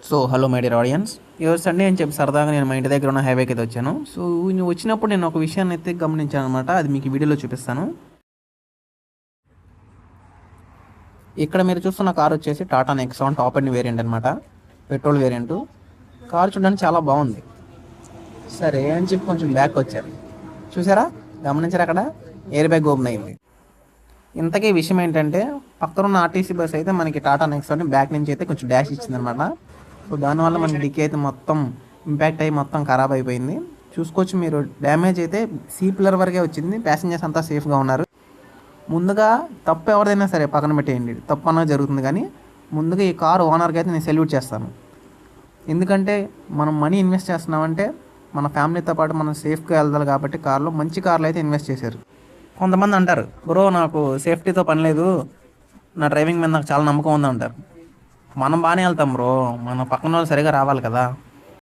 So hello my dear audience, ఈరోజు Sunday అని చెప్పి సరదాగా నేను మా ఇంటి దగ్గర ఉన్న హైవేకి అయితే వచ్చాను. సో నేను వచ్చినప్పుడు నేను ఒక విషయాన్ని అయితే గమనించాను అనమాట. అది మీకు ఈ వీడియోలో చూపిస్తాను. ఇక్కడ మీరు చూస్తున్న కార్ వచ్చేసి Tata Nexon top and variant అనమాట. Petrol variant. కార్ చూడడానికి చాలా బాగుంది. సరే అని చెప్పి కొంచెం బ్యాక్ వచ్చారు. చూసారా, గమనించారా, అక్కడ ఎయిర్ బ్యాగ్ ఓపెన్ అయింది. ఇంతకీ విషయం ఏంటంటే, పక్కనున్న ఆర్టీసీ బస్ అయితే మనకి టాటా నెక్సాన్ బ్యాక్ నుంచి అయితే కొంచెం డాష్ ఇచ్చిందనమాట. సో దానివల్ల మనకి డిక్కీ అయితే మొత్తం ఇంపాక్ట్ అయ్యి మొత్తం ఖరాబ్ అయిపోయింది. చూసుకోవచ్చు మీరు, డ్యామేజ్ అయితే సీ పిల్లర్ వరకే వచ్చింది. ప్యాసింజర్స్ అంతా సేఫ్గా ఉన్నారు. ముందుగా తప్పు ఎవరిదైనా సరే పక్కన పెట్టేయండి, తప్పు అన్నది జరుగుతుంది. కానీ ముందుగా ఈ కారు ఓనర్కి అయితే నేను సెల్యూట్ చేస్తాను. ఎందుకంటే మనం మనీ ఇన్వెస్ట్ చేస్తున్నామంటే మన ఫ్యామిలీతో పాటు మనం సేఫ్గా వెళ్దాలి కాబట్టి కార్లో మంచి కార్లు అయితే ఇన్వెస్ట్ చేశారు. కొంతమంది అంటారు, బ్రో నాకు సేఫ్టీతో పని లేదు, నా డ్రైవింగ్ మీద నాకు చాలా నమ్మకం ఉంది అంటారు. మనం బాగానే వెళ్తాం బ్రో, మన పక్కన వాళ్ళు సరిగా రావాలి కదా.